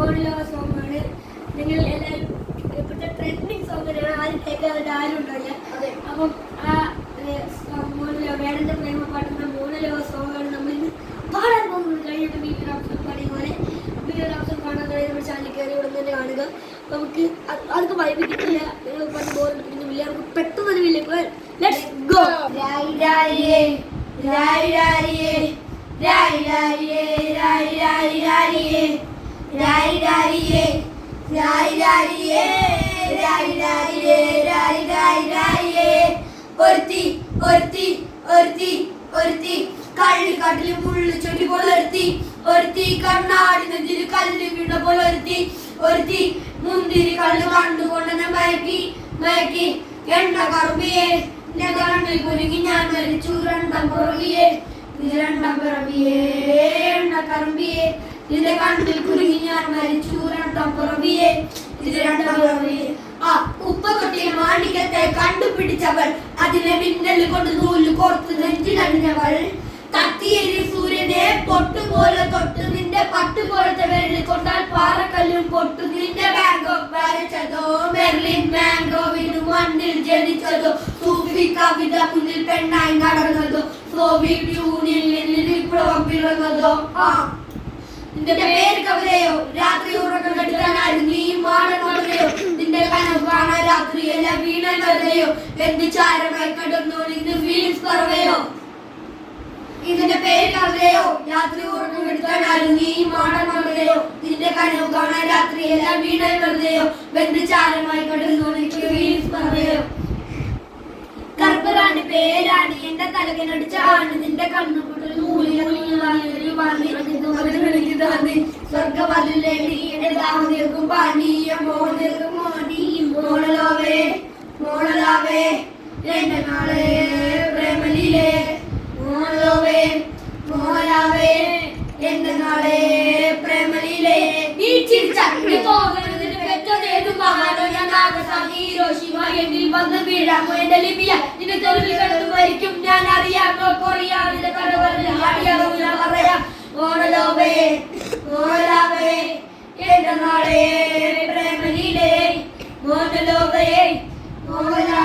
മോഡലോ സോങ്ങാണ്. നിങ്ങൾ എല്ലാവരും ഇപ്പോഴത്തെ ട്രെൻഡിങ് സോങ്ങിനാണ് ആരും കേൾക്കാതെ ആരും ഉണ്ടാവില്ല. അപ്പം ആ മോഡലോ വേടന്റെ പ്രേമ പാട്ടുന്ന മോഡലോ സോങ്ങാണ് നമ്മൾ ഇന്ന് പാടാൻ പോകുന്നത്. കഴിഞ്ഞിട്ട് വീഡിയോ ഓപ്ഷൻ പാടിയ പോലെ വീഡിയോ ഓപ്ഷൻ കാണാൻ കഴിയുന്ന ചാനൽ കയറി ഇവിടെ തന്നെ കാണുക. നമുക്ക് അതൊക്കെ വൈകിട്ടില്ല. നിങ്ങൾ പറഞ്ഞ് ബോറടിപ്പിക്കുന്നില്ല. നമുക്ക് പെട്ടെന്ന് ഒരു വീഡിയോ ലെറ്റ്സ് ഗോ. കള്ളിക്കാട്ടില് മുള്ളു ചൊടി പോലൊരുത്തി, ഒരുത്തി കണ്ണാടി നെഞ്ചില് കല്ല് വീണ പോലൊരുത്തി, ഒരുത്തി മുന്തിരി കള്ള് കണ്ടുകൊണ്ടെന്നെ മയക്കി മയക്കി എണ്ണ കറുമ്പിയെ കണ്ണിൽ കുരുങ്ങി ഞാൻ മരിച്ചു രണ്ടാം പുറവിയെ രണ്ടാം പിറവിയെ എണ്ണ കറുമ്പിയെ നിന്റെ കണ്ണിൽ കുരുങ്ങി ഞാൻ മരിച്ചു രണ്ടാം പുറവിയെ രണ്ടാം പിറവിയെ. ആ ഉപ്പ തൊട്ടിയ മാണിക്യത്തെ കണ്ടുപിടിച്ചവൾ, അതിനെ മിന്നല് കൊണ്ട് നൂല് കോർത്ത് നെഞ്ചിലണിഞ്ഞവൾ, കത്തിയേരി സൂര്യനെ പൊട്ടുപോലെ തൊട്ട് നിന്റെ പട്ടുപോലത്തെ വെള്ളി കൊണ്ടാൽ പാറക്കല്ലും പൊട്ടു. നിന്റെ ബാങ്കോ വരച്ചതോ മെർലിൻ മാംഗോവിനു മണ്ണിൽ ജനിച്ചതോ, സൂഫി കവിത മുന്നിൽ പെണ്ണായി നടന്നതോ, സോവിയറ്റ് യൂണിയനിൽ വിപ്ലവം പിറന്നതോ. നിന്റെ പേര് കവിതയോ രാത്രി ഉറക്കം കെടുത്താനായിരുന്നു നീ മാടൻ കവിതയോ, നിന്റെ കനവ് കാണാൻ രാത്രിയല്ല വീണ കവിതയോ, എന്ത് ചാരമായി കടന്നു നിന്ന് ഫീലിംഗ്സ് പറവയോ. ഇതിന്റെ പേര് കവിതയോ രാത്രി ഉറക്കം കെടുത്താനായിരുന്നു നീ മാടൻ കവിതയോ, നിന്റെ കനവ് കാണാൻ രാത്രിയല്ല വീണ കവിതയോ, എന്ത് ചാരമായി കടന്നു നിനക്ക് ഫീലിംഗ്സ് പറവയോ. കർപ്പറാണ് പേരാണ് എന്റെ തലകനടിച്ച ആണ്, നിന്റെ കണ്ണുപൊട്ടൽ സ്വർഗവല്ലേടി എന്റെ ദാഹം തീർക്കും പാനീയം മോളലാവേ മോളലാവേ എന്റെ നാളെ പ്രേമലിലെ മോളലാവേ മോളലാവേ എന്റെ നാളെ പ്രേമലിലെ. നീ ചിരിച്ചു പോകുന്നതിന് പെറ്റതേതും മഹാനോ ഞാൻ ഹീരോഷിമ എന്നിൽ വന്ന് വീഴാമോ എന്റെ ലിബിയ നിന്റെ തെരുവിൽ കിടന്നു മരിക്കും ഞാൻ അറിയാമോ കൊറിയാവിന്റെ കടവറിൽ അറിയാവില്ല പറയാ. മോളലാവേ മോളലാവേ എന്റെ നാളെ പ്രേമലിലെ മോളലാവേ മോളലാവേ